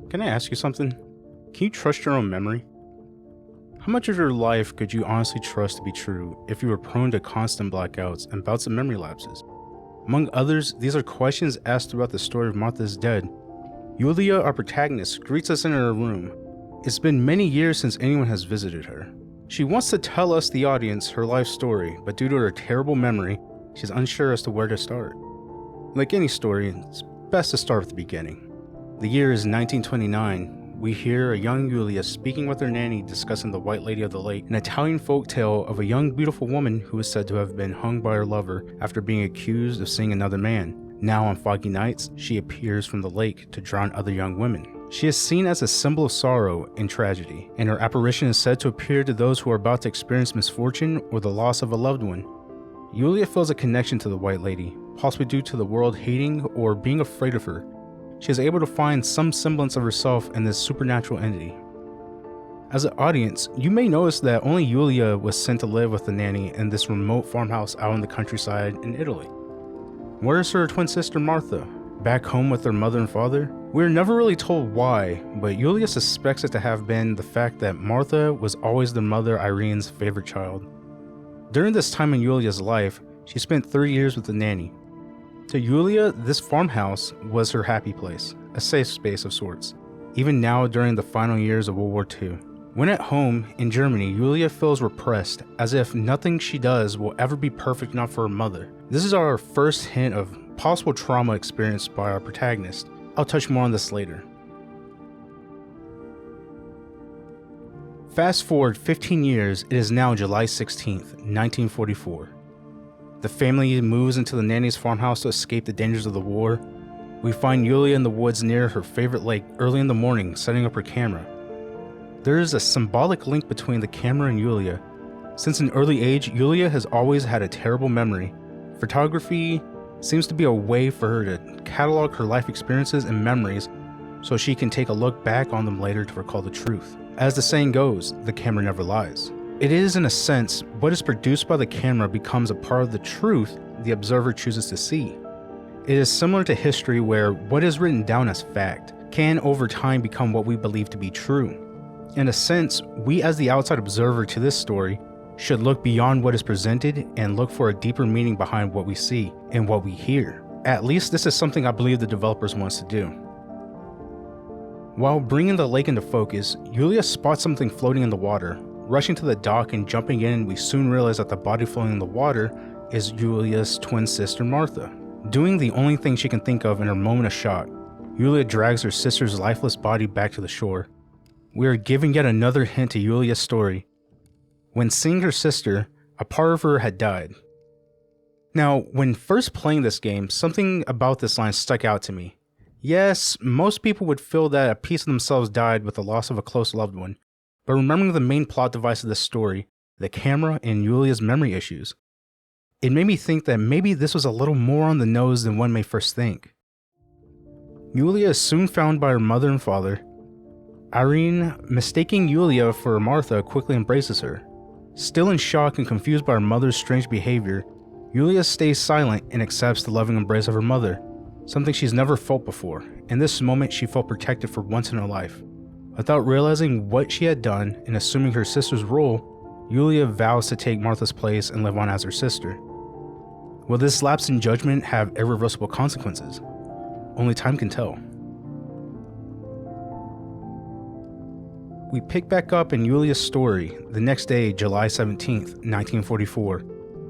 Can I ask you something? Can you trust your own memory? How much of your life could you honestly trust to be true if you were prone to constant blackouts and bouts of memory lapses? Among others, these are questions asked throughout the story of Martha is Dead. Giulia, our protagonist, greets us in her room. It's been many years since anyone has visited her. She wants to tell us, the audience, her life story, but due to her terrible memory, she's unsure as to where to start. Like any story, it's best to start at the beginning. The year is 1929. We hear a young Giulia speaking with her nanny discussing the White Lady of the Lake, an Italian folk tale of a young beautiful woman who is said to have been hung by her lover after being accused of seeing another man. Now on foggy nights, she appears from the lake to drown other young women. She is seen as a symbol of sorrow and tragedy, and her apparition is said to appear to those who are about to experience misfortune or the loss of a loved one. Giulia feels a connection to the White Lady, possibly due to the world hating or being afraid of her. She is able to find some semblance of herself in this supernatural entity. As an audience, you may notice that only Giulia was sent to live with the nanny in this remote farmhouse out in the countryside in Italy. Where is her twin sister Martha? Back home with her mother and father? We're never really told why, but Giulia suspects it to have been the fact that Martha was always their mother Irene's favorite child. During this time in Giulia's life, she spent 3 years with the nanny. To Giulia, this farmhouse was her happy place, a safe space of sorts, even now during the final years of World War II. When at home in Germany, Giulia feels repressed, as if nothing she does will ever be perfect enough for her mother. This is our first hint of possible trauma experienced by our protagonist. I'll touch more on this later. Fast forward 15 years, it is now July 16th, 1944. The family moves into the nanny's farmhouse to escape the dangers of the war. We find Giulia in the woods near her favorite lake early in the morning, setting up her camera. There is a symbolic link between the camera and Giulia. Since an early age, Giulia has always had a terrible memory. Photography seems to be a way for her to catalog her life experiences and memories so she can take a look back on them later to recall the truth. As the saying goes, the camera never lies. It is, in a sense, what is produced by the camera becomes a part of the truth the observer chooses to see. It is similar to history where what is written down as fact can over time become what we believe to be true. In a sense, we as the outside observer to this story should look beyond what is presented and look for a deeper meaning behind what we see and what we hear. At least this is something I believe the developers want us to do. While bringing the lake into focus, Giulia spots something floating in the water. Rushing to the dock and jumping in, we soon realize that the body floating in the water is Giulia's twin sister Martha. Doing the only thing she can think of in her moment of shock, Giulia drags her sister's lifeless body back to the shore. We are given yet another hint to Giulia's story. When seeing her sister, a part of her had died. Now, when first playing this game, something about this line stuck out to me. Yes, most people would feel that a piece of themselves died with the loss of a close loved one. But remembering the main plot device of this story, the camera and Giulia's memory issues, it made me think that maybe this was a little more on the nose than one may first think. Giulia is soon found by her mother and father. Irene, mistaking Giulia for Martha, quickly embraces her. Still in shock and confused by her mother's strange behavior, Giulia stays silent and accepts the loving embrace of her mother, something she's never felt before. In this moment, she felt protected for once in her life. Without realizing what she had done and assuming her sister's role, Giulia vows to take Martha's place and live on as her sister. Will this lapse in judgment have irreversible consequences? Only time can tell. We pick back up in Giulia's story the next day, July 17th, 1944,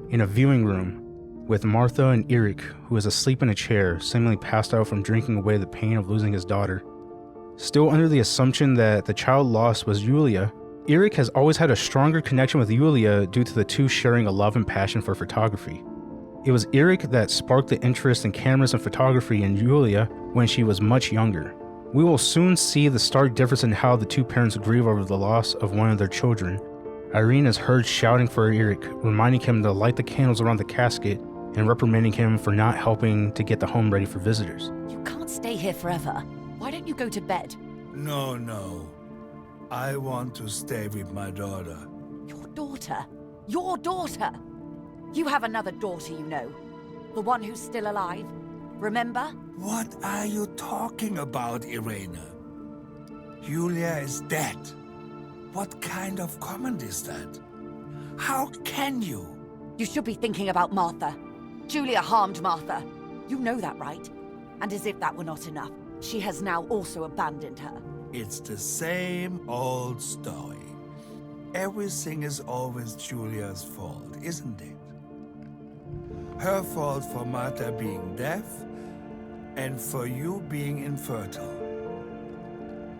in a viewing room with Martha and Eric, who is asleep in a chair, seemingly passed out from drinking away the pain of losing his daughter. Still under the assumption that the child lost was Giulia, Eric has always had a stronger connection with Giulia due to the two sharing a love and passion for photography. It was Eric that sparked the interest in cameras and photography in Giulia when she was much younger. We will soon see the stark difference in how the two parents grieve over the loss of one of their children. Irene is heard shouting for Eric, reminding him to light the candles around the casket and reprimanding him for not helping to get the home ready for visitors. You can't stay here forever. Why don't you go to bed? No. I want to stay with my daughter. Your daughter? Your daughter? You have another daughter, you know. The one who's still alive. Remember? What are you talking about, Irene? Giulia is dead. What kind of comment is that? How can you? You should be thinking about Martha. Giulia harmed Martha. You know that, right? And as if that were not enough, she has now also abandoned her. It's the same old story. Everything is always Giulia's fault, isn't it? Her fault for Martha being deaf, and for you being infertile.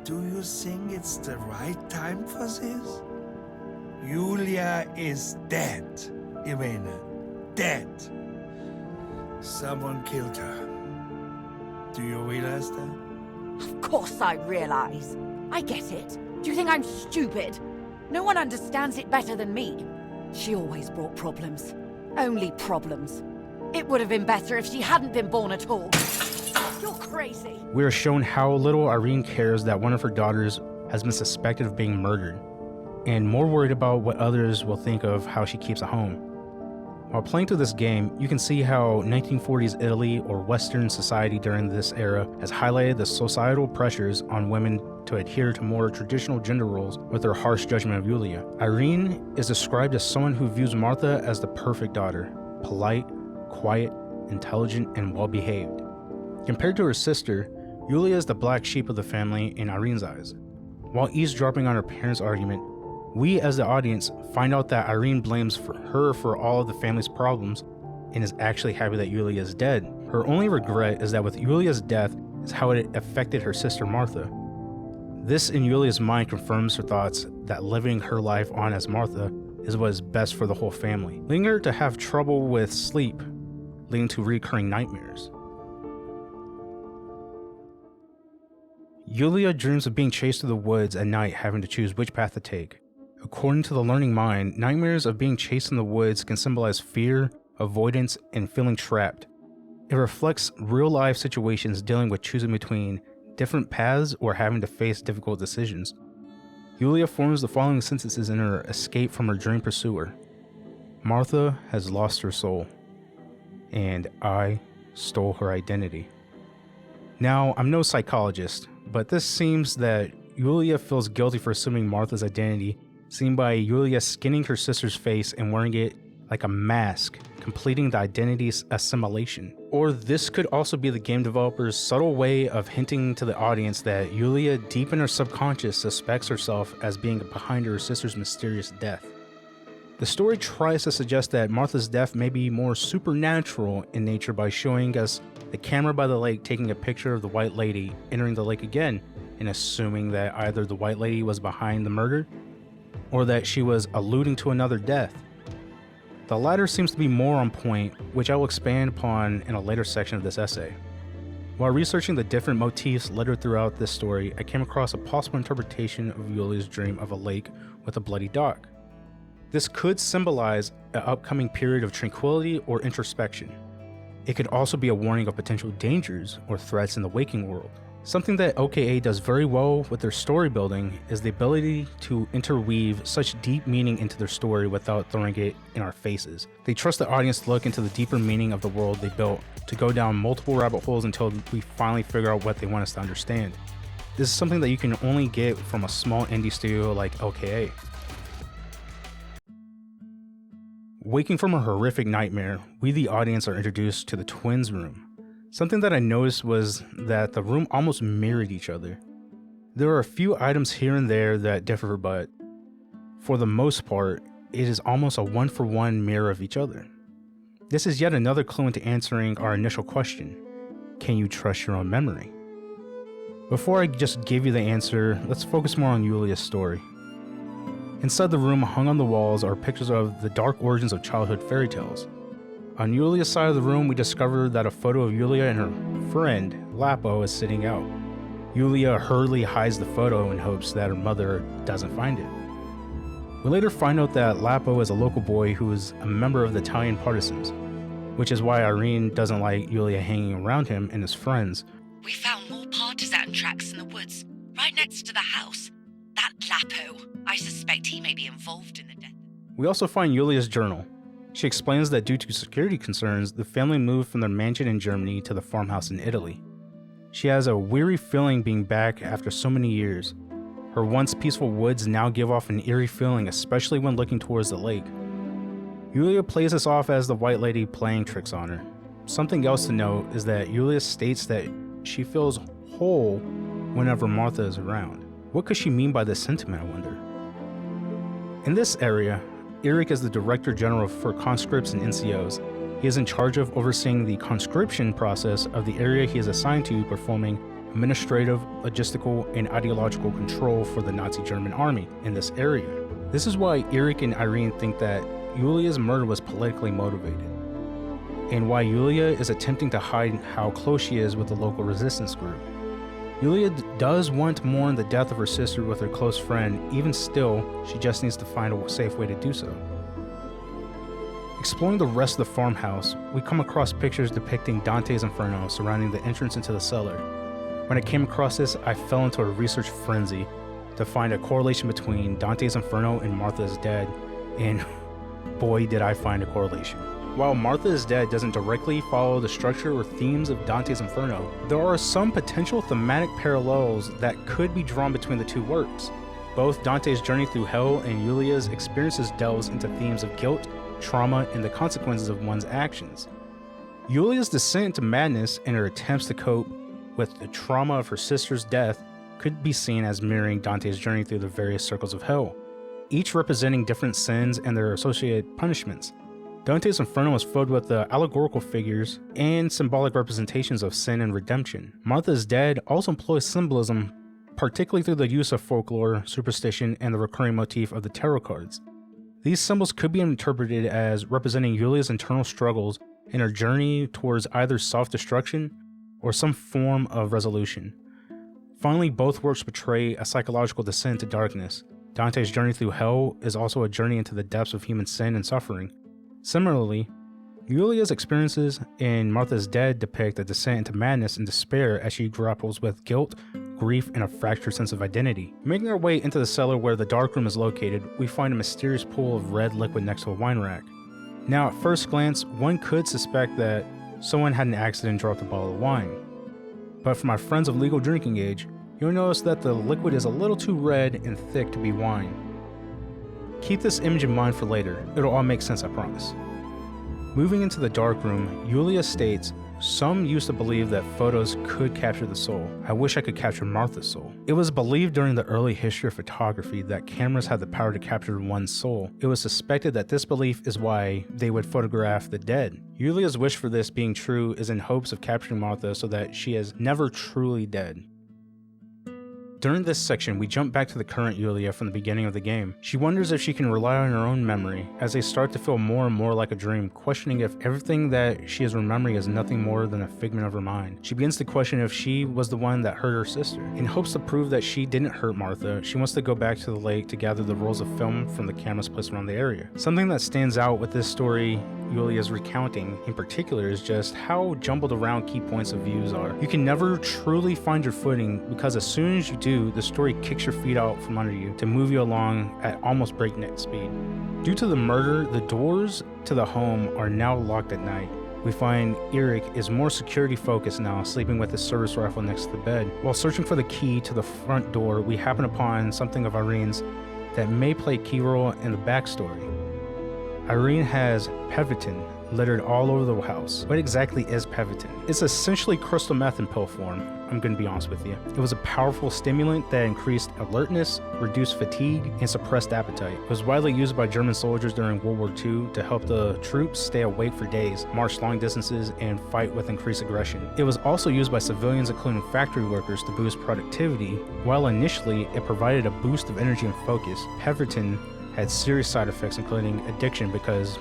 Do you think it's the right time for this? Giulia is dead, Irene. Dead. Someone killed her. Do you realize that? Of course I realize. I get it. Do you think I'm stupid? No one understands it better than me. She always brought problems. Only problems. It would have been better if she hadn't been born at all. You're crazy. We are shown how little Irene cares that one of her daughters has been suspected of being murdered, and more worried about what others will think of how she keeps a home. While playing through this game, you can see how 1940s Italy or Western society during this era has highlighted the societal pressures on women to adhere to more traditional gender roles with their harsh judgment of Giulia. Irene is described as someone who views Martha as the perfect daughter, polite, quiet, intelligent, and well-behaved. Compared to her sister, Giulia is the black sheep of the family in Irene's eyes. While eavesdropping on her parents' argument, we as the audience find out that Irene blames her for all of the family's problems and is actually happy that Giulia is dead. Her only regret is that with Giulia's death is how it affected her sister Martha. This in Giulia's mind confirms her thoughts that living her life on as Martha is what is best for the whole family, leading her to have trouble with sleep, leading to recurring nightmares. Giulia dreams of being chased through the woods at night, having to choose which path to take. According to the learning mind, nightmares of being chased in the woods can symbolize fear, avoidance, and feeling trapped. It reflects real-life situations dealing with choosing between different paths or having to face difficult decisions. Giulia forms the following sentences in her escape from her dream pursuer. Martha has lost her soul, and I stole her identity. Now, I'm no psychologist, but this seems that Giulia feels guilty for assuming Martha's identity, seen by Giulia skinning her sister's face and wearing it like a mask, completing the identity's assimilation. Or this could also be the game developer's subtle way of hinting to the audience that Giulia, deep in her subconscious, suspects herself as being behind her sister's mysterious death. The story tries to suggest that Martha's death may be more supernatural in nature by showing us the camera by the lake taking a picture of the White Lady entering the lake again, and assuming that either the White Lady was behind the murder, or that she was alluding to another death. The latter seems to be more on point, which I will expand upon in a later section of this essay. While researching the different motifs littered throughout this story, I came across a possible interpretation of Giulia's dream of a lake with a bloody dock. This could symbolize an upcoming period of tranquility or introspection. It could also be a warning of potential dangers or threats in the waking world. Something that OKA does very well with their story building is the ability to interweave such deep meaning into their story without throwing it in our faces. They trust the audience to look into the deeper meaning of the world they built, to go down multiple rabbit holes until we finally figure out what they want us to understand. This is something that you can only get from a small indie studio like OKA. Waking from a horrific nightmare, we the audience are introduced to the twins' room. Something that I noticed was that the room almost mirrored each other. There are a few items here and there that differ, but for the most part, it is almost a one-for-one mirror of each other. This is yet another clue into answering our initial question: can you trust your own memory? Before I just give you the answer, let's focus more on Giulia's story. Inside the room, hung on the walls, are pictures of the dark origins of childhood fairy tales. On Giulia's side of the room, we discover that a photo of Giulia and her friend, Lapo, is sitting out. Giulia hurriedly hides the photo in hopes that her mother doesn't find it. We later find out that Lapo is a local boy who is a member of the Italian partisans, which is why Irene doesn't like Giulia hanging around him and his friends. We found more partisan tracks in the woods, right next to the house. That Lapo, I suspect he may be involved in the death. We also find Giulia's journal. She explains that due to security concerns, the family moved from their mansion in Germany to the farmhouse in Italy. She has a weary feeling being back after so many years, Her once peaceful woods now give off an eerie feeling, especially when looking towards the lake. Giulia plays this off as the White Lady playing tricks on her. Something else to note is that Giulia states that she feels whole whenever Martha is around. What could she mean by this sentiment, I wonder? In this area, Eric is the Director General for conscripts and NCOs. He is in charge of overseeing the conscription process of the area he is assigned to, performing administrative, logistical, and ideological control for the Nazi German army in this area. This is why Eric and Irene think that Giulia's murder was politically motivated, and why Giulia is attempting to hide how close she is with the local resistance group. Giulia does want to mourn the death of her sister with her close friend. Even still, she just needs to find a safe way to do so. Exploring the rest of the farmhouse, we come across pictures depicting Dante's Inferno surrounding the entrance into the cellar. When I came across this, I fell into a research frenzy to find a correlation between Dante's Inferno and Martha is Dead, and boy did I find a correlation. While Martha is Dead doesn't directly follow the structure or themes of Dante's Inferno, there are some potential thematic parallels that could be drawn between the two works. Both Dante's journey through hell and Giulia's experiences delves into themes of guilt, trauma, and the consequences of one's actions. Giulia's descent into madness and her attempts to cope with the trauma of her sister's death could be seen as mirroring Dante's journey through the various circles of hell, each representing different sins and their associated punishments. Dante's Inferno is filled with the allegorical figures and symbolic representations of sin and redemption. Martha is Dead also employs symbolism, particularly through the use of folklore, superstition, and the recurring motif of the tarot cards. These symbols could be interpreted as representing Giulia's internal struggles in her journey towards either self-destruction or some form of resolution. Finally, both works portray a psychological descent into darkness. Dante's journey through hell is also a journey into the depths of human sin and suffering. Similarly, Giulia's experiences in Martha is Dead depict a descent into madness and despair as she grapples with guilt, grief, and a fractured sense of identity. Making our way into the cellar where the darkroom is located, we find a mysterious pool of red liquid next to a wine rack. Now, at first glance, one could suspect that someone had an accident and dropped a bottle of wine. But for my friends of legal drinking age, you'll notice that the liquid is a little too red and thick to be wine. Keep this image in mind for later, it'll all make sense, I promise. Moving into the darkroom, Giulia states, "Some used to believe that photos could capture the soul. I wish I could capture Martha's soul. It was believed during the early history of photography that cameras had the power to capture one's soul. It was suspected that this belief is why they would photograph the dead. Giulia's wish for this being true is in hopes of capturing Martha so that she is never truly dead." During this section, we jump back to the current Giulia from the beginning of the game. She wonders if she can rely on her own memory, as they start to feel more and more like a dream, questioning if everything that she is remembering is nothing more than a figment of her mind. She begins to question if she was the one that hurt her sister. In hopes to prove that she didn't hurt Martha, she wants to go back to the lake to gather the rolls of film from the cameras placed around the area. Something that stands out with this story Giulia's recounting in particular is just how jumbled around key points of views are. You can never truly find your footing because as soon as you do, the story kicks your feet out from under you to move you along at almost breakneck speed. Due to the murder, the doors to the home are now locked at night. We find Eric is more security focused now, sleeping with his service rifle next to the bed. While searching for the key to the front door, we happen upon something of Irene's that may play a key role in the backstory. Irene has Pevitin littered all over the house. What exactly is Pevitin? It's essentially crystal meth in pill form, I'm gonna be honest with you. It was a powerful stimulant that increased alertness, reduced fatigue, and suppressed appetite. It was widely used by German soldiers during World War II to help the troops stay awake for days, march long distances, and fight with increased aggression. It was also used by civilians, including factory workers, to boost productivity. While initially it provided a boost of energy and focus, Pevitin had serious side effects including addiction because,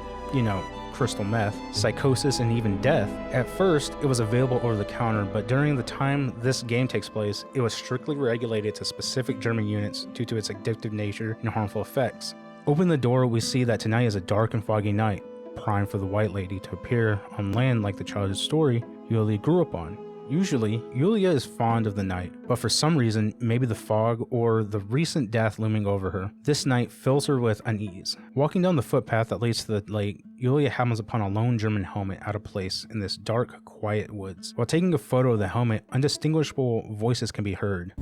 crystal meth, psychosis, and even death. At first, it was available over the counter, but during the time this game takes place, it was strictly regulated to specific German units due to its addictive nature and harmful effects. Open the door, we see that tonight is a dark and foggy night, prime for the White Lady to appear on land like the childhood story Giulia grew up on. Usually, Giulia is fond of the night, but for some reason, maybe the fog or the recent death looming over her, this night fills her with unease. Walking down the footpath that leads to the lake, Giulia happens upon a lone German helmet out of place in this dark, quiet woods. While taking a photo of the helmet, undistinguishable voices can be heard.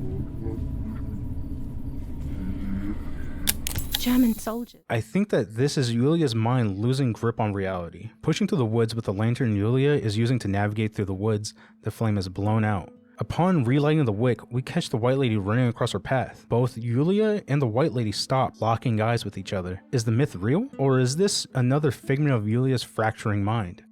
German soldiers. I think that this is Giulia's mind losing grip on reality. Pushing through the woods with the lantern Giulia is using to navigate through the woods, the flame is blown out. Upon relighting the wick, we catch the white lady running across her path. Both Giulia and the white lady stop, locking eyes with each other. Is the myth real? Or is this another figment of Giulia's fracturing mind?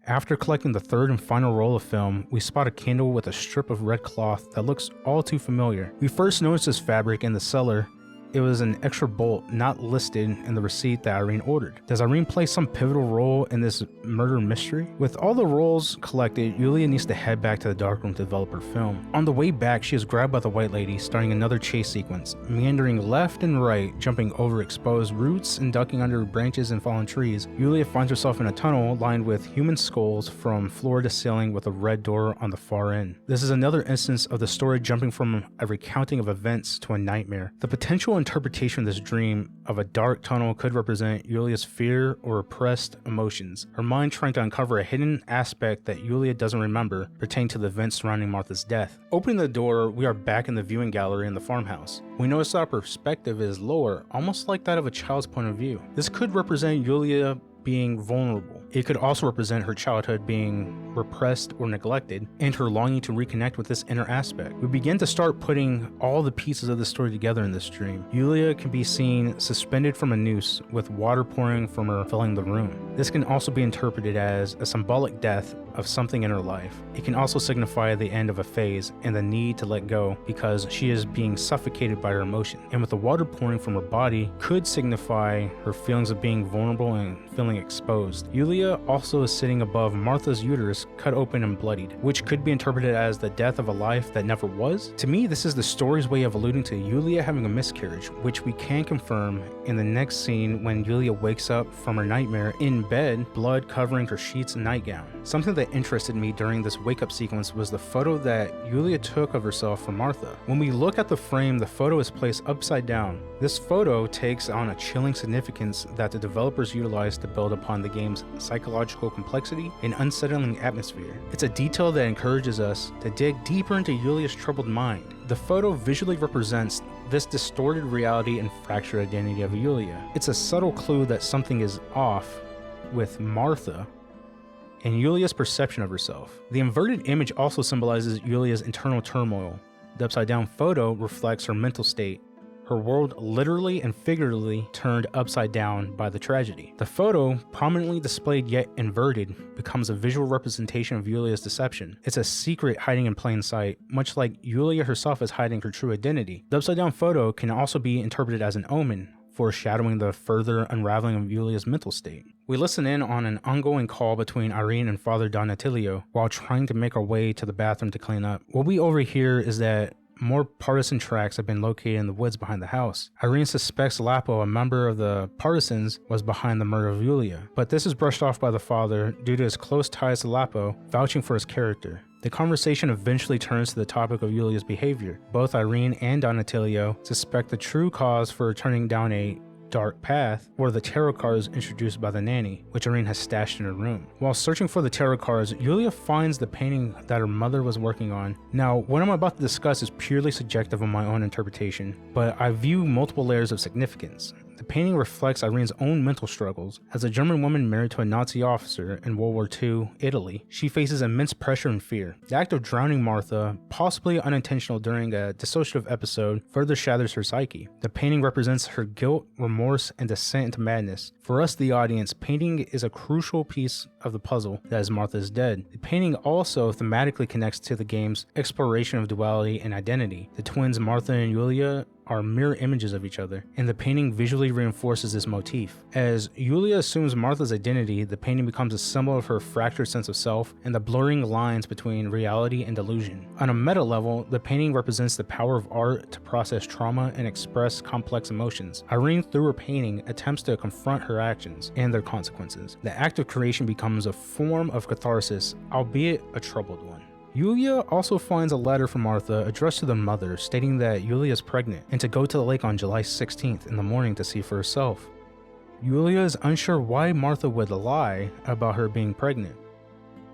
After collecting the third and final roll of film, we spot a candle with a strip of red cloth that looks all too familiar. We first noticed this fabric in the cellar. It was an extra bolt not listed in the receipt that Irene ordered. Does Irene play some pivotal role in this murder mystery? With all the rolls collected, Giulia needs to head back to the darkroom to develop her film. On the way back, she is grabbed by the white lady, starting another chase sequence, meandering left and right, jumping over exposed roots and ducking under branches and fallen trees. Giulia finds herself in a tunnel lined with human skulls from floor to ceiling with a red door on the far end. This is another instance of the story jumping from a recounting of events to a nightmare. The potential interpretation of this dream of a dark tunnel could represent Giulia's fear or repressed emotions, her mind trying to uncover a hidden aspect that Giulia doesn't remember pertaining to the events surrounding Martha's death. Opening the door, we are back in the viewing gallery in the farmhouse. We notice that our perspective is lower, almost like that of a child's point of view. This could represent Giulia being vulnerable. It could also represent her childhood being repressed or neglected, and her longing to reconnect with this inner aspect. We begin to start putting all the pieces of the story together in this dream. Giulia can be seen suspended from a noose with water pouring from her filling the room. This can also be interpreted as a symbolic death of something in her life. It can also signify the end of a phase and the need to let go because she is being suffocated by her emotion. And with the water pouring from her body could signify her feelings of being vulnerable and feeling exposed. Giulia also is sitting above Martha's uterus, cut open and bloodied, which could be interpreted as the death of a life that never was. To me, this is the story's way of alluding to Giulia having a miscarriage, which we can confirm in the next scene when Giulia wakes up from her nightmare in bed, blood covering her sheets and nightgown. Something that interested me during this wake-up sequence was the photo that Giulia took of herself from Martha. When we look at the frame, the photo is placed upside down. This photo takes on a chilling significance that the developers utilized to build upon the game's psychological complexity and unsettling atmosphere. It's a detail that encourages us to dig deeper into Giulia's troubled mind. The photo visually represents this distorted reality and fractured identity of Giulia. It's a subtle clue that something is off with Martha and Giulia's perception of herself. The inverted image also symbolizes Giulia's internal turmoil. The upside down photo reflects her mental state, her world literally and figuratively turned upside down by the tragedy. The photo, prominently displayed yet inverted, becomes a visual representation of Giulia's deception. It's a secret hiding in plain sight, much like Giulia herself is hiding her true identity. The upside down photo can also be interpreted as an omen, foreshadowing the further unraveling of Giulia's mental state. We listen in on an ongoing call between Irene and Father Don Attilio while trying to make our way to the bathroom to clean up. What we overhear is that more partisan tracks have been located in the woods behind the house. Irene suspects Lapo, a member of the partisans, was behind the murder of Giulia, but this is brushed off by the father due to his close ties to Lapo, vouching for his character. The conversation eventually turns to the topic of Giulia's behavior. Both Irene and Don Attilio suspect the true cause for turning down a dark path were the tarot cards introduced by the nanny, which Irene has stashed in her room. While searching for the tarot cards, Giulia finds the painting that her mother was working on. Now, what I'm about to discuss is purely subjective on my own interpretation, but I view multiple layers of significance. The painting reflects Irene's own mental struggles. As a German woman married to a Nazi officer in World War II, Italy, she faces immense pressure and fear. The act of drowning Martha, possibly unintentional during a dissociative episode, further shatters her psyche. The painting represents her guilt, remorse, and descent into madness. For us, the audience, painting is a crucial piece of the puzzle that is Martha's dead. The painting also thematically connects to the game's exploration of duality and identity. The twins Martha and Giulia are mirror images of each other, and the painting visually reinforces this motif. As Giulia assumes Martha's identity, the painting becomes a symbol of her fractured sense of self and the blurring lines between reality and delusion. On a meta level, the painting represents the power of art to process trauma and express complex emotions. Irene, through her painting, attempts to confront her actions and their consequences. The act of creation becomes a form of catharsis, albeit a troubled one. Giulia also finds a letter from Martha addressed to the mother stating that Giulia is pregnant and to go to the lake on July 16th in the morning to see for herself. Giulia is unsure why Martha would lie about her being pregnant,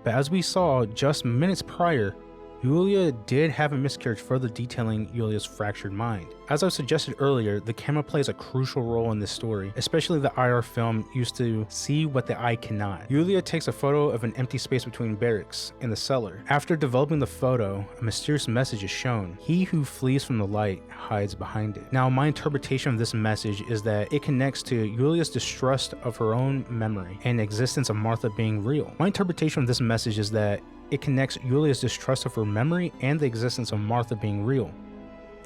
but as we saw just minutes prior, Giulia did have a miscarriage, further detailing Giulia's fractured mind. As I suggested earlier, the camera plays a crucial role in this story, especially the IR film used to see what the eye cannot. Giulia takes a photo of an empty space between barracks and the cellar. After developing the photo, a mysterious message is shown. He who flees from the light hides behind it. Now, my interpretation of this message is that it connects to Giulia's distrust of her own memory and the existence of Martha being real. My interpretation of this message is that it connects Giulia's distrust of her memory and the existence of Martha being real.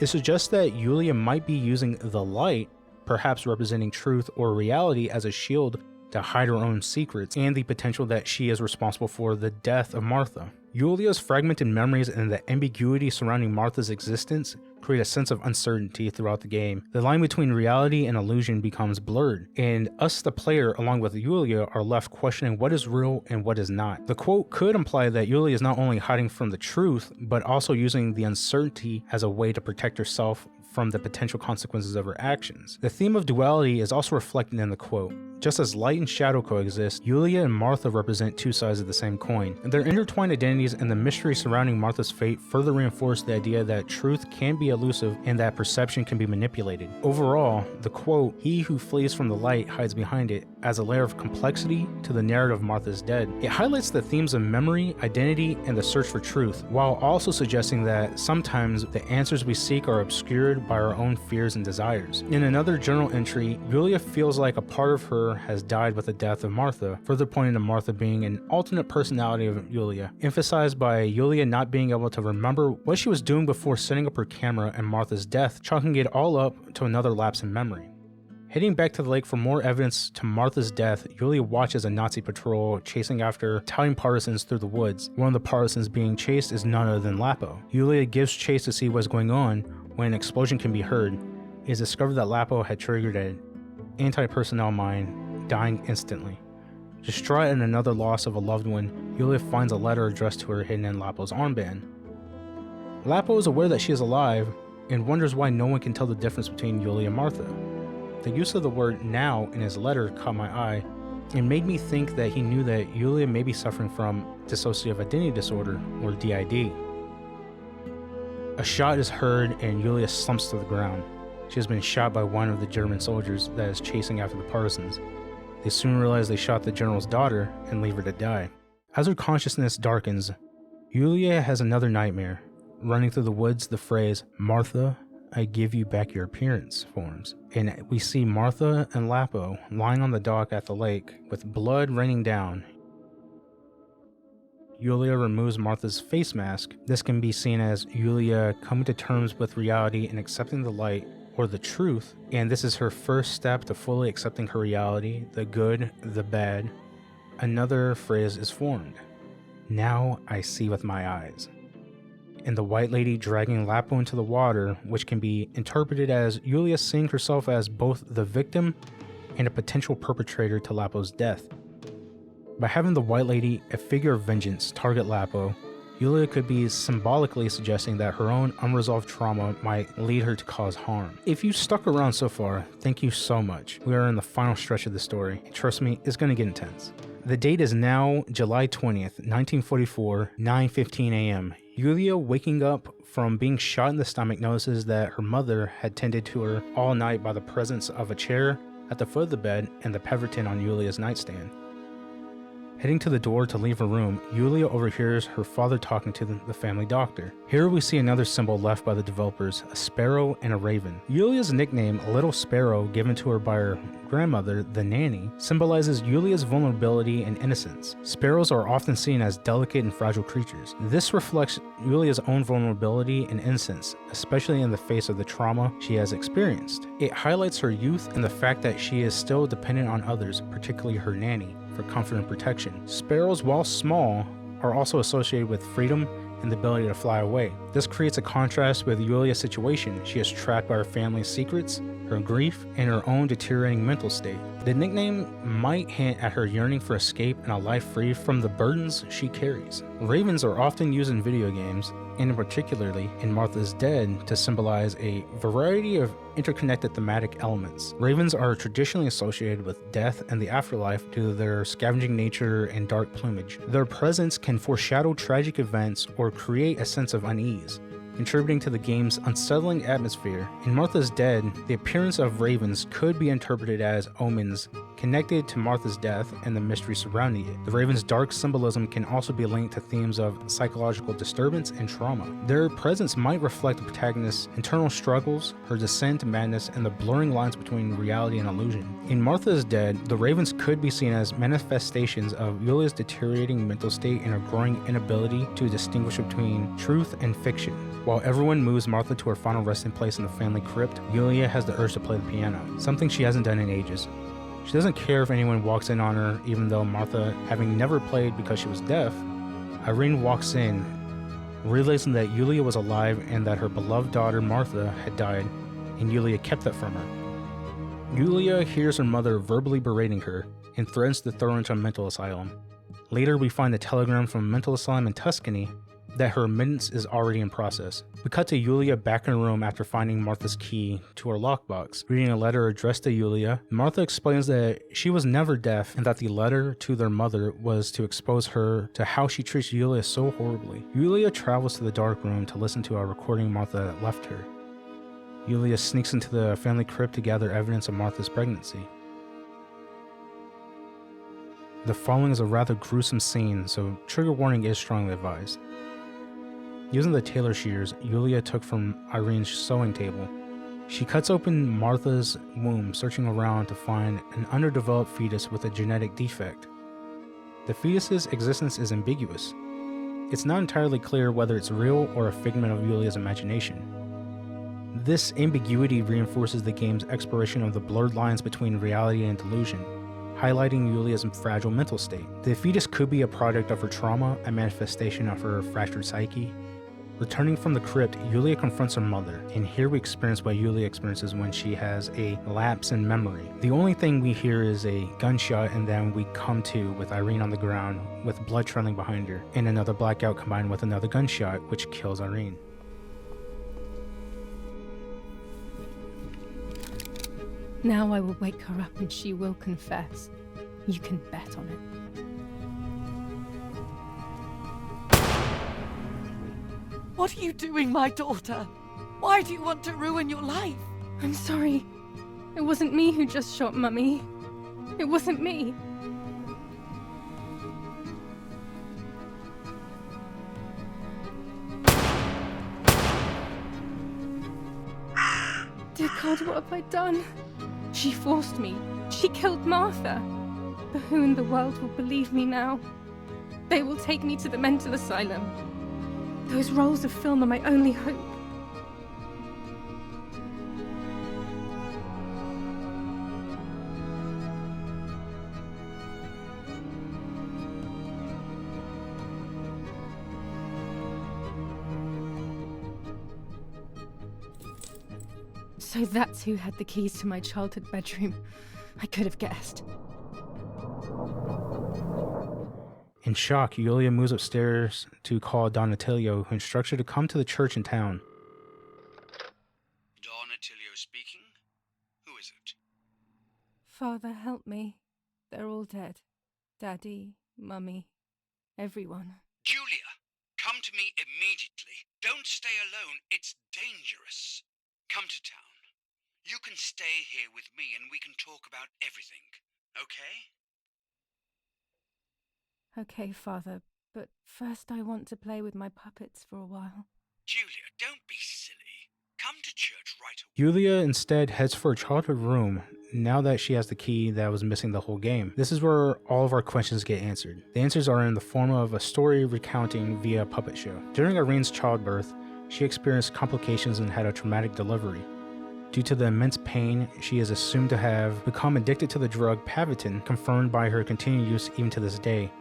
It suggests that Giulia might be using the light, perhaps representing truth or reality, as a shield to hide her own secrets and the potential that she is responsible for the death of Martha. Giulia's fragmented memories and the ambiguity surrounding Martha's existence create a sense of uncertainty throughout the game. The line between reality and illusion becomes blurred, and us, the player, along with Giulia, are left questioning what is real and what is not. The quote could imply that Giulia is not only hiding from the truth, but also using the uncertainty as a way to protect herself from the potential consequences of her actions. The theme of duality is also reflected in the quote. Just as light and shadow coexist, Giulia and Martha represent two sides of the same coin. Their intertwined identities and the mystery surrounding Martha's fate further reinforce the idea that truth can be elusive and that perception can be manipulated. Overall, the quote, "He who flees from the light hides behind it," adds a layer of complexity to the narrative of Martha's dead. It highlights the themes of memory, identity, and the search for truth, while also suggesting that sometimes the answers we seek are obscured by our own fears and desires. In another journal entry, Giulia feels like a part of her has died with the death of Martha, further pointing to Martha being an alternate personality of Giulia, emphasized by Giulia not being able to remember what she was doing before setting up her camera and Martha's death, chalking it all up to another lapse in memory. Heading back to the lake for more evidence to Martha's death, Giulia watches a Nazi patrol chasing after Italian partisans through the woods. One of the partisans being chased is none other than Lapo. Giulia gives chase to see what's going on. When an explosion can be heard, it is discovered that Lapo had triggered an anti-personnel mine, dying instantly. Distraught at another loss of a loved one, Giulia finds a letter addressed to her hidden in Lapo's armband. Lapo is aware that she is alive and wonders why no one can tell the difference between Giulia and Martha. The use of the word "now" in his letter caught my eye and made me think that he knew that Giulia may be suffering from dissociative identity disorder, or DID. A shot is heard and Giulia slumps to the ground. She has been shot by one of the German soldiers that is chasing after the partisans. They soon realize they shot the general's daughter and leave her to die. As her consciousness darkens, Giulia has another nightmare. Running through the woods, the phrase, "Martha, I give you back your appearance," forms. And we see Martha and Lapo lying on the dock at the lake with blood raining down. Giulia removes Martha's face mask. This can be seen as Giulia coming to terms with reality and accepting the light, or the truth, and this is her first step to fully accepting her reality, the good, the bad. Another phrase is formed. "Now I see with my eyes." And the White Lady dragging Lapo into the water, which can be interpreted as Giulia seeing herself as both the victim and a potential perpetrator to Lapo's death. By having the White Lady, a figure of vengeance, target Lapo, Giulia could be symbolically suggesting that her own unresolved trauma might lead her to cause harm. If you stuck around so far, thank you so much. We are in the final stretch of the story. Trust me, it's going to get intense. The date is now July 20th, 1944, 9:15 a.m. Giulia, waking up from being shot in the stomach, notices that her mother had tended to her all night by the presence of a chair at the foot of the bed and the Peverton on Giulia's nightstand. Heading to the door to leave her room, Giulia overhears her father talking to the family doctor. Here we see another symbol left by the developers, a sparrow and a raven. Giulia's nickname, Little Sparrow, given to her by her grandmother, the nanny, symbolizes Giulia's vulnerability and innocence. Sparrows are often seen as delicate and fragile creatures. This reflects Giulia's own vulnerability and innocence, especially in the face of the trauma she has experienced. It highlights her youth and the fact that she is still dependent on others, particularly her nanny, for comfort and protection. Sparrows, while small, are also associated with freedom and the ability to fly away. This creates a contrast with Giulia's situation. She is trapped by her family's secrets, her grief, and her own deteriorating mental state. The nickname might hint at her yearning for escape and a life free from the burdens she carries. Ravens are often used in video games, and particularly in Martha's Dead, to symbolize a variety of interconnected thematic elements. Ravens are traditionally associated with death and the afterlife due to their scavenging nature and dark plumage. Their presence can foreshadow tragic events or create a sense of unease, contributing to the game's unsettling atmosphere. In Martha's Dead, the appearance of ravens could be interpreted as omens connected to Martha's death and the mystery surrounding it. The raven's dark symbolism can also be linked to themes of psychological disturbance and trauma. Their presence might reflect the protagonist's internal struggles, her descent to madness, and the blurring lines between reality and illusion. In Martha's Dead, the ravens could be seen as manifestations of Giulia's deteriorating mental state and her growing inability to distinguish between truth and fiction. While everyone moves Martha to her final resting place in the family crypt, Giulia has the urge to play the piano, something she hasn't done in ages. She doesn't care if anyone walks in on her, even though Martha, having never played because she was deaf, Irene walks in, realizing that Giulia was alive and that her beloved daughter Martha had died, and Giulia kept that from her. Giulia hears her mother verbally berating her and threatens to throw her into a mental asylum. Later, we find a telegram from a mental asylum in Tuscany that her admittance is already in process. We cut to Giulia back in her room after finding Martha's key to her lockbox. Reading a letter addressed to Giulia, Martha explains that she was never deaf and that the letter to their mother was to expose her to how she treats Giulia so horribly. Giulia travels to the dark room to listen to a recording Martha left her. Giulia sneaks into the family crypt to gather evidence of Martha's pregnancy. The following is a rather gruesome scene, so trigger warning is strongly advised. Using the tailor shears Giulia took from Irene's sewing table, she cuts open Martha's womb, searching around to find an underdeveloped fetus with a genetic defect. The fetus's existence is ambiguous. It's not entirely clear whether it's real or a figment of Giulia's imagination. This ambiguity reinforces the game's exploration of the blurred lines between reality and delusion, highlighting Giulia's fragile mental state. The fetus could be a product of her trauma, a manifestation of her fractured psyche. Returning from the crypt, Giulia confronts her mother, and here we experience what Giulia experiences when she has a lapse in memory. The only thing we hear is a gunshot, and then we come to with Irene on the ground with blood trailing behind her, and another blackout combined with another gunshot, which kills Irene. Now I will wake her up and she will confess. You can bet on it. What are you doing, my daughter? Why do you want to ruin your life? I'm sorry. It wasn't me who just shot Mummy. It wasn't me. Dear God, what have I done? She forced me. She killed Martha. But who in the world will believe me now? They will take me to the mental asylum. Those rolls of film are my only hope. So that's who had the keys to my childhood bedroom. I could have guessed. In shock, Giulia moves upstairs to call Donatello, who instructs her to come to the church in town. Donatello speaking? Who is it? Father, help me. They're all dead. Daddy, Mummy, everyone. Giulia, come to me immediately. Don't stay alone. It's dangerous. Come to town. You can stay here with me and we can talk about everything, okay? Okay, Father, but first I want to play with my puppets for a while. Giulia, don't be silly. Come to church right away. Giulia instead heads for a childhood room now that she has the key that was missing the whole game. This is where all of our questions get answered. The answers are in the form of a story recounting via a puppet show. During Irene's childbirth, she experienced complications and had a traumatic delivery. Due to the immense pain, she is assumed to have become addicted to the drug Pavitin, confirmed by her continued use even to this day.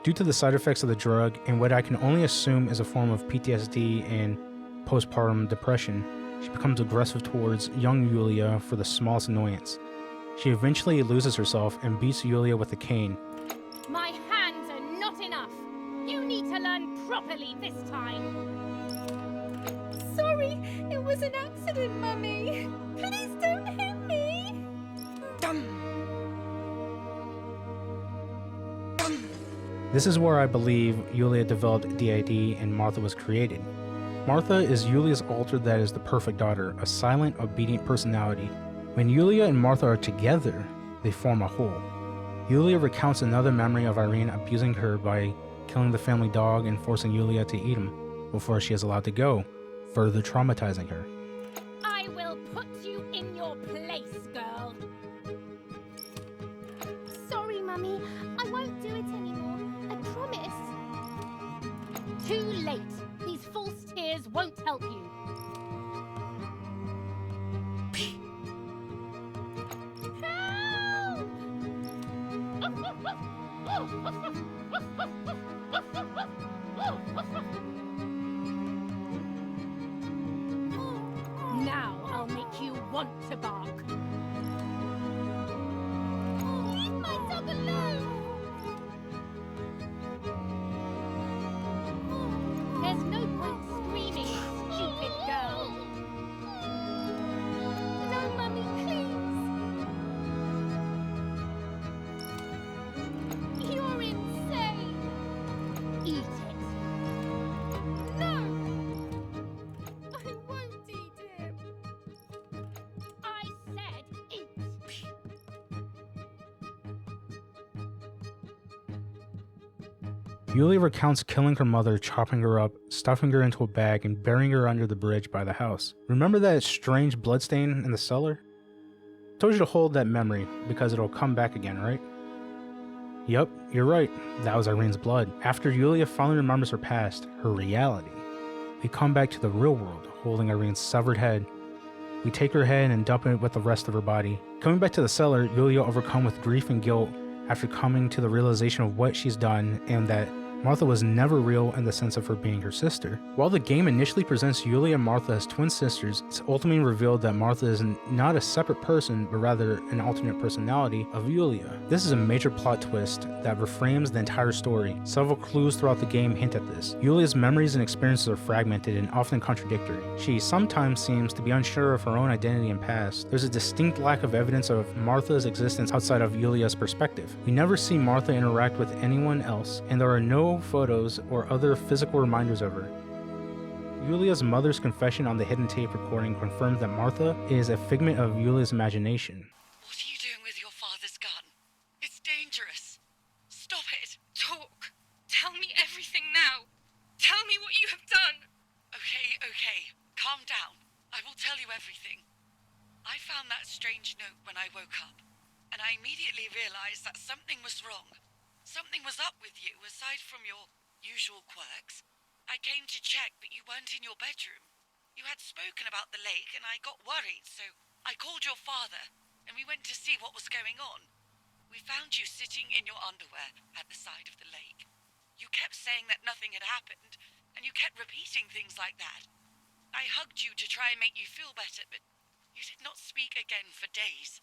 Due to the side effects of the drug and what I can only assume is a form of PTSD and postpartum depression, she becomes aggressive towards young Giulia for the smallest annoyance. She eventually loses herself and beats Giulia with a cane. My hands are not enough. You need to learn properly this time. Sorry, it was an accident, Mummy. Please don't hit me. This is where I believe Giulia developed DID and Martha was created. Martha is Giulia's alter that is the perfect daughter, a silent, obedient personality. When Giulia and Martha are together, they form a whole. Giulia recounts another memory of Irene abusing her by killing the family dog and forcing Giulia to eat him before she is allowed to go, further traumatizing her. I will put you in your place, girl. Sorry, Mummy. I won't do it anymore. I promise. Too late. These false tears won't help you. Now I'll make you want to bark. Leave my dog alone! There's no point screaming, stupid girl. No, Mummy, please. You're insane. Eat it. No! I won't eat him. I said eat. Giulia recounts killing her mother, chopping her up, stuffing her into a bag, and burying her under the bridge by the house. Remember that strange bloodstain in the cellar? Told you to hold that memory, because it'll come back again, right? Yup, you're right. That was Irene's blood. After Giulia finally remembers her past, her reality, we come back to the real world, holding Irene's severed head. We take her head and dump it with the rest of her body. Coming back to the cellar, Giulia, overcome with grief and guilt after coming to the realization of what she's done and that Martha was never real in the sense of her being her sister. While the game initially presents Giulia and Martha as twin sisters, it's ultimately revealed that Martha is not a separate person, but rather an alternate personality of Giulia. This is a major plot twist that reframes the entire story. Several clues throughout the game hint at this. Giulia's memories and experiences are fragmented and often contradictory. She sometimes seems to be unsure of her own identity and past. There's a distinct lack of evidence of Martha's existence outside of Giulia's perspective. We never see Martha interact with anyone else, and there are no photos or other physical reminders of her. Giulia's mother's confession on the hidden tape recording confirms that Martha is a figment of Giulia's imagination. What are you doing with your father's gun? It's dangerous. Stop it. Talk. Tell me everything now. Tell me what you have done. Okay. Calm down. I will tell you everything. I found that strange note when I woke up, and I immediately realized that something was wrong. Something was up with you, aside from your usual quirks. I came to check, but you weren't in your bedroom. You had spoken about the lake, and I got worried, so I called your father, and we went to see what was going on. We found you sitting in your underwear at the side of the lake. You kept saying that nothing had happened, and you kept repeating things like that. I hugged you to try and make you feel better, but you did not speak again for days.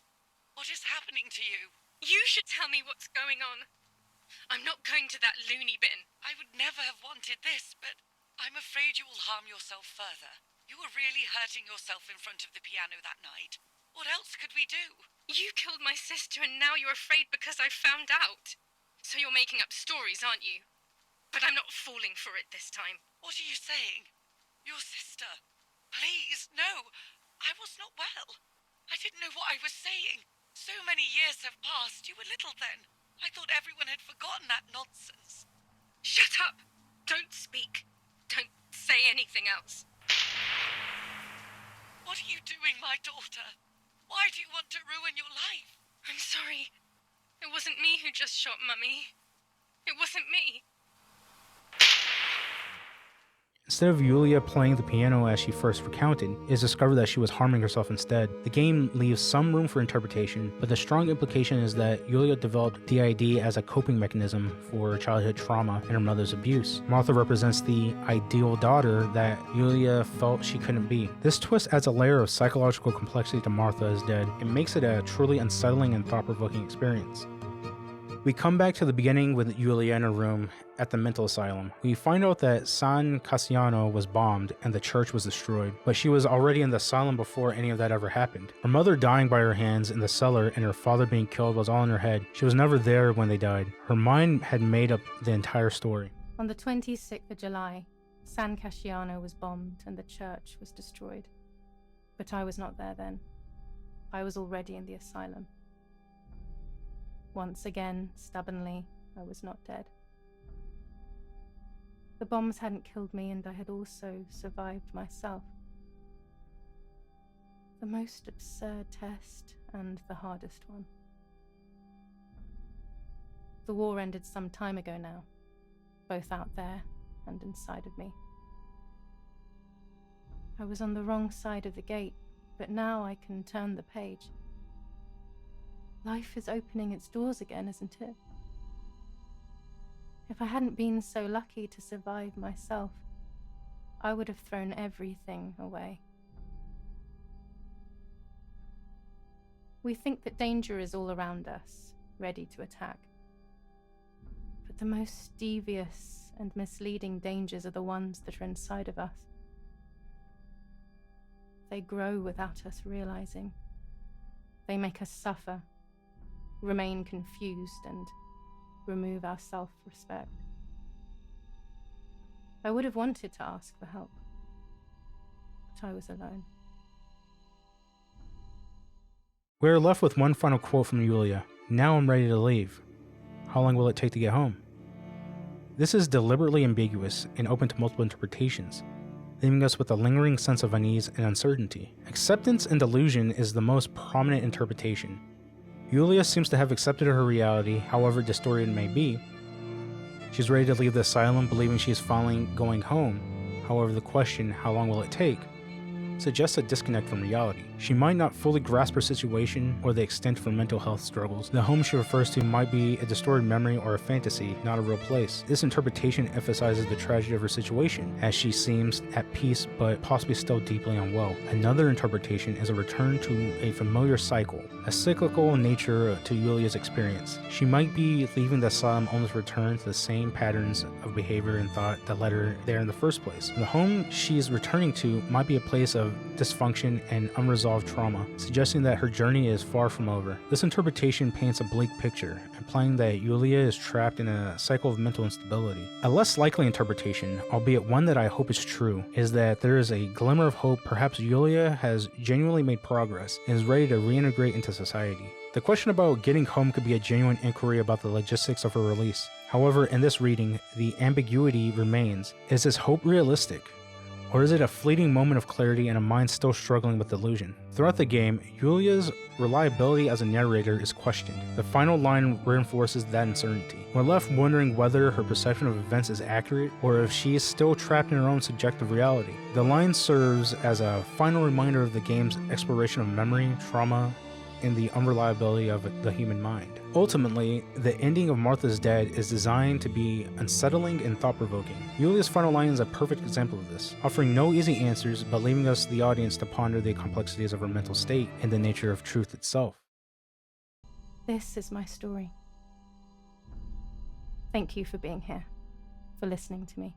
What is happening to you? You should tell me what's going on. I'm not going to that loony bin. I would never have wanted this, but I'm afraid you will harm yourself further. You were really hurting yourself in front of the piano that night. What else could we do? You killed my sister and now you're afraid because I found out. So you're making up stories, aren't you? But I'm not falling for it this time. What are you saying? Your sister? Please, no. I was not well. I didn't know what I was saying. So many years have passed. You were little then. I thought everyone had forgotten that nonsense. Shut up! Don't speak. Don't say anything else. What are you doing, my daughter? Why do you want to ruin your life? I'm sorry. It wasn't me who just shot Mummy. It wasn't me. Instead of Giulia playing the piano as she first recounted, it is discovered that she was harming herself instead. The game leaves some room for interpretation, but the strong implication is that Giulia developed DID as a coping mechanism for childhood trauma and her mother's abuse. Martha represents the ideal daughter that Giulia felt she couldn't be. This twist adds a layer of psychological complexity to Martha is Dead and makes it a truly unsettling and thought-provoking experience. We come back to the beginning with Giulia in her room at the mental asylum. We find out that San Cassiano was bombed and the church was destroyed, but she was already in the asylum before any of that ever happened. Her mother dying by her hands in the cellar and her father being killed was all in her head. She was never there when they died. Her mind had made up the entire story. On the 26th of July, San Casciano was bombed and the church was destroyed. But I was not there then. I was already in the asylum. Once again, stubbornly, I was not dead. The bombs hadn't killed me, and I had also survived myself. The most absurd test, and the hardest one. The war ended some time ago now, both out there and inside of me. I was on the wrong side of the gate, but now I can turn the page. Life is opening its doors again, isn't it? If I hadn't been so lucky to survive myself, I would have thrown everything away. We think that danger is all around us, ready to attack. But the most devious and misleading dangers are the ones that are inside of us. They grow without us realizing. They make us suffer, remain confused, and remove our self-respect. I would have wanted to ask for help, but I was alone. We're left with one final quote from Giulia. "Now I'm ready to leave. How long will it take to get home?" This is deliberately ambiguous and open to multiple interpretations, leaving us with a lingering sense of unease and uncertainty. Acceptance and delusion is the most prominent interpretation. Giulia seems to have accepted her reality, however distorted it may be. She's ready to leave the asylum, believing she is finally going home. However, the question, how long will it take, suggests a disconnect from reality. She might not fully grasp her situation or the extent of her mental health struggles. The home she refers to might be a distorted memory or a fantasy, not a real place. This interpretation emphasizes the tragedy of her situation, as she seems at peace but possibly still deeply unwell. Another interpretation is a return to a familiar cycle, a cyclical nature to Giulia's experience. She might be leaving the asylum only to return to the same patterns of behavior and thought that led her there in the first place. The home she is returning to might be a place of dysfunction and unresolved trauma, suggesting that her journey is far from over. This interpretation paints a bleak picture, implying that Giulia is trapped in a cycle of mental instability. A less likely interpretation, albeit one that I hope is true, is that there is a glimmer of hope. Perhaps Giulia has genuinely made progress and is ready to reintegrate into society. The question about getting home could be a genuine inquiry about the logistics of her release. However, in this reading, the ambiguity remains. Is this hope realistic? Or is it a fleeting moment of clarity and a mind still struggling with delusion? Throughout the game, Giulia's reliability as a narrator is questioned. The final line reinforces that uncertainty. We're left wondering whether her perception of events is accurate, or if she is still trapped in her own subjective reality. The line serves as a final reminder of the game's exploration of memory, trauma, and the unreliability of the human mind. Ultimately, the ending of Martha's Dead is designed to be unsettling and thought-provoking. Giulia's final line is a perfect example of this, offering no easy answers but leaving us, the audience, to ponder the complexities of her mental state and the nature of truth itself. This is my story. Thank you for being here, for listening to me.